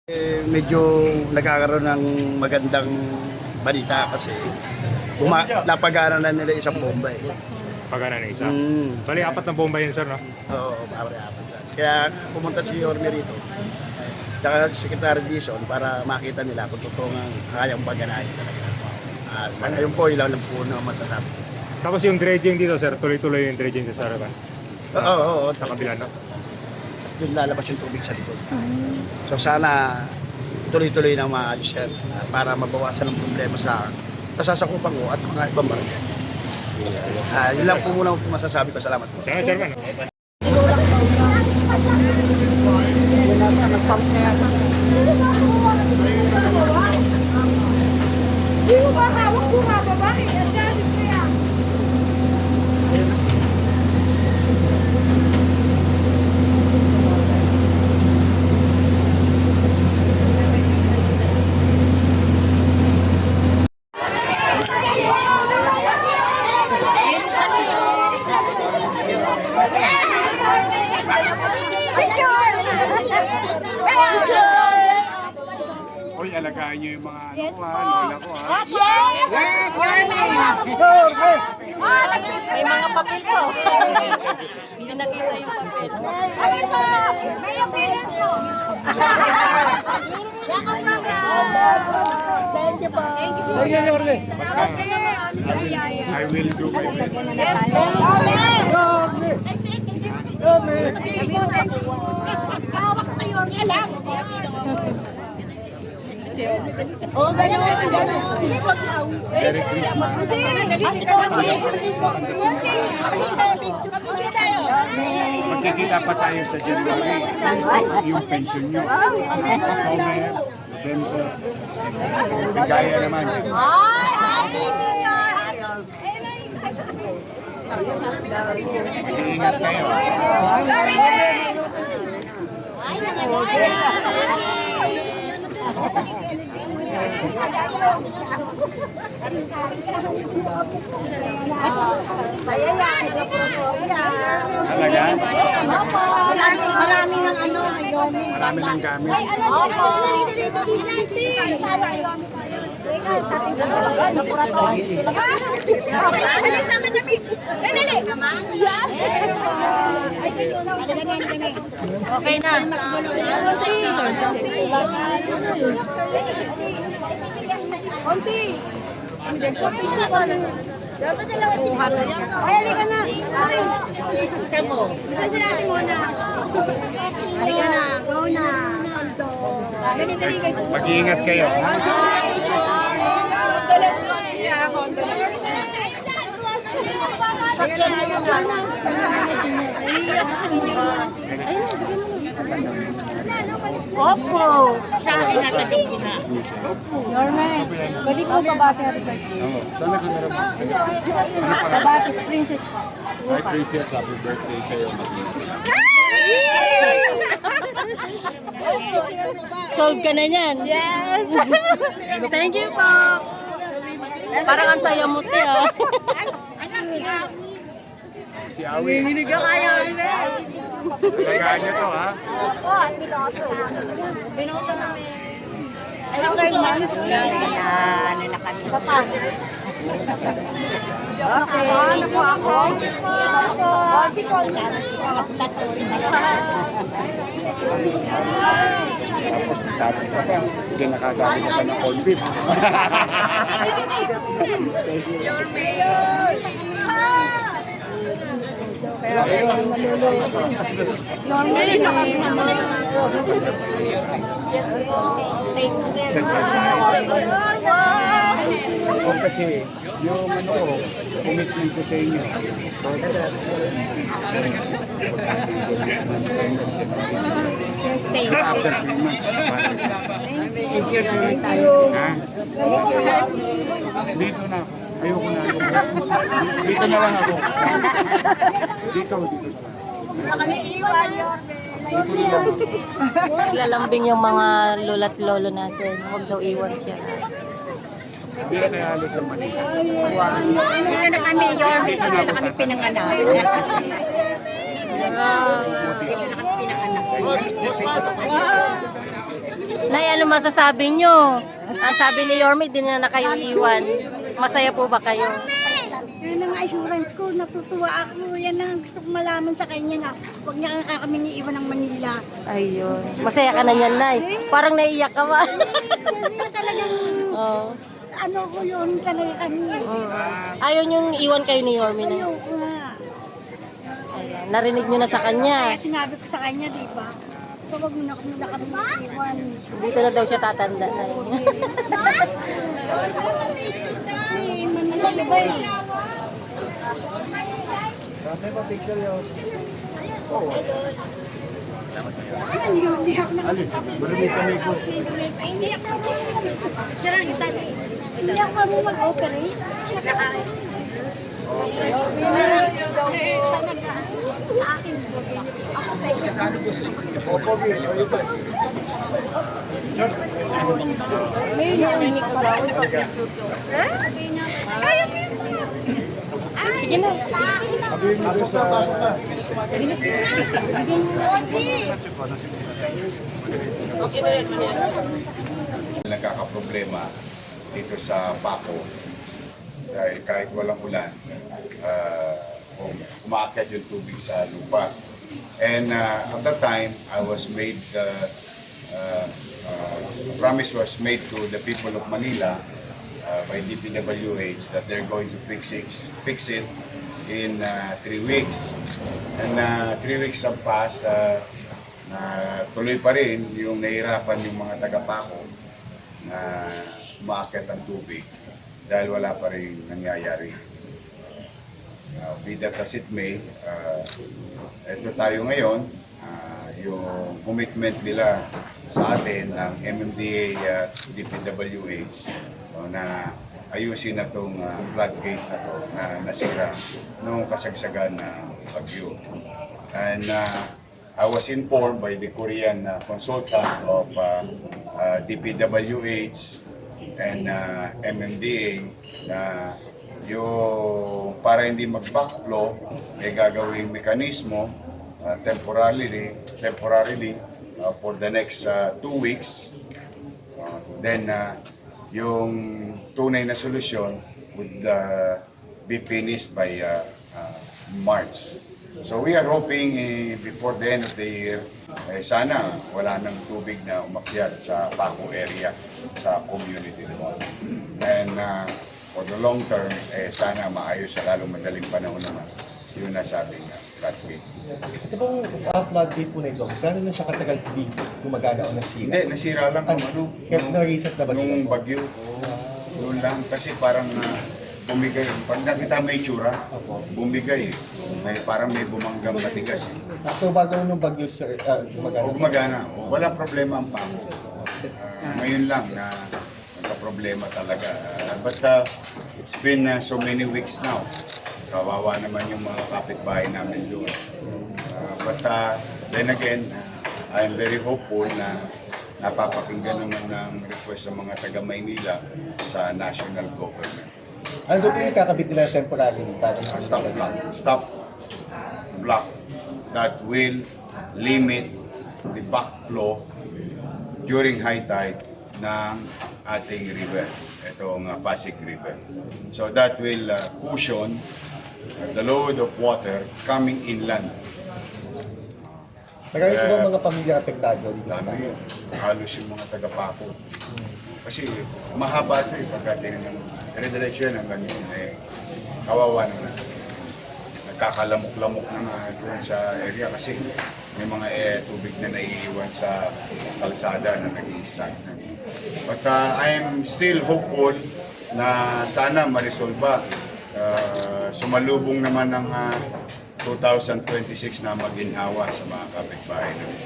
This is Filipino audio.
Medyo nagkakaroon ng magandang balita kasi napagana na nila isang bomba eh. Pagana na isa. Bali, 4 na bomba yun, sir, no? Oo, apat. Kaya pumunta si Yorme rito. Tsaka si Secretary Dizon para makita nila kung totoo nga kayang paganahin talaga. Sa ngayon po, ilang lang po na masasabi. Tapos yung dredging dito, sir, tuloy-tuloy yung dredging sa Sarakan. Oo. Sa kabila, no? Yung lalabas yung tubig sa likod. So sana tuloy-tuloy na maayos yan para mabawasan ang problema sa kasasakupan ko at mga ibang barangay. Yun lang po muna masasabi ko. Salamat po. Kaya, chairman, no? Hindi mo ba hawak ko nga babae? Ang dami ko yan. Hoy, alagaan niyo yung mga ano ko ha, lola ko ha. Yes, May mga papel po. May nakita yung papel. May opinion ko. Thank you po. Basta, I will do my best. Hawak kayo. Alam. Oh, gano'n. Hindi po si Awi. Merry Christmas. Magkikita pa tayo sa January. Yung pension nyo. October, November, December. Bigaya naman. Ay, happy senior. Mag-iingat kayo. Saya yan. Talaga? Marami ng ano. Marami ng gamit. Ay, alam mo, Okay na. dapat dalawa siya. Ay, halika na. Isa sila natin muna. Halika na. Go na. Dali. Mag-iingat kayo. Sakyan na yung mana. Opo. Yorme, pwede po babati at Oo. Sana kamera mo. babati, princess. Hi, Princess. Happy birthday sa'yo. Solve ka na niyan. Yes. Thank you po. Parang ang saya mo, te, ah. Anak si Awi. Si Awi. Hindi ka kaya. Alagaan niyo to ha. Binoto namin. Ano kayo mga ano na kami. Okay. Ano po ako? Tapos tatay ka pa. Hindi nakagamit ka pa ng corn beef. O kasi yung ano ko, commitment ko sa inyo. After 3 months. Sure naman tayo. Ha? Dito na ako. Ayoko na. Dito na lang ako. Dito na lang. Lalambing yung mga lola't lolo natin. Huwag daw iwan siya. Hindi na kaya alis sa Manila. Dito na kami, Yorme. Dito na kami pinanganak. Dito na kami pinanganak. Nay, ano masasabi nyo? Ang sabi ni Yorme, di na kayo iwan. Masaya po ba kayo? Yan ang assurance ko, natutuwa ako. Yan ang gusto ko malaman sa kanya na huwag niya kami iiwan ng Manila. Ayun. Masaya ka na niyan, Nay. Parang naiiyak ka ba? Kasi talagang Oo. ano ko yun talaga kami. Ayaw nyo iwan kayo ni Yorme, Nay. Ayoko nga. Ayan. Narinig nyo na sa kanya. Kaya sinabi ko sa kanya, di ba? Huwag mo na kami iiwan. Dito na daw siya tatanda, Nay. Ay, Manila iba eh. Hindi ako Hindi ako marunong mag-operate. May narinig ko daw. Sige na. Nagkakaproblema dito sa Paco dahil kahit walang ulan, umaakyat yung tubig sa lupa. And at that time, I was made, a promise was made to the people of Manila by DPWH that they're going to fix it in 3 weeks. And 3 weeks have passed, tuloy pa rin yung nahirapan yung mga taga-Paco na umaakyat ang tubig dahil wala pa rin nangyayari. Be that as it may, ito tayo ngayon, yung commitment nila sa atin ng MMDA at DPWH na ayusin na itong floodgate na to na nasira noong kasagsagan na bagyo. And I was informed by the Korean consultant of DPWH and MMDA na yung para hindi mag-backflow, may gagawing mekanismo temporarily for the next 2 weeks. Then yung tunay na solusyon would be finished by March. So we are hoping before the end of the year, sana wala nang tubig na umakyat sa Paco area, sa community doon. And for the long term, sana maayos sa lalong madaling panahon naman yung nasabing floodgate. Ito bang floodgate po na ito? Gano'n na siya katagal hindi gumagana o nasira? Hindi, nasira lang kung ano. Kaya na-reset na ba Nung bagyo, doon lang. Kasi parang bumigay. Pag nakita may itsura, bumigay. Parang may bumanggang matigas. So bago nung bagyo sir, gumagana? Gumagana. Walang problema ang Paco. Ngayon lang na problema talaga. But it's been so many weeks now. Kawawa naman yung mga kapitbahay namin doon. But then again, I'm very hopeful na napapakinggan naman ng request sa mga taga-Maynila sa national government. Ano doon yung kakabit nila temporary? Stop block that will limit the backflow during high tide ng ating river, itong Pasig River. So that will cushion the load of water coming inland. Marami po ba mga pamilya apektado dito sa Dami, halos yung mga taga-Paco. Kasi mahaba ito pagka tinanong, dire-diretso yan hanggang yun, kawawa naman. Nagkakalamok-lamok na nga doon sa area kasi may mga tubig na naiiwan sa kalsada na nag-i-stagnant. But I am still hopeful na sana ma-resolve. Sumalubong naman ng 2026 na maginhawa sa mga kapitbahay namin.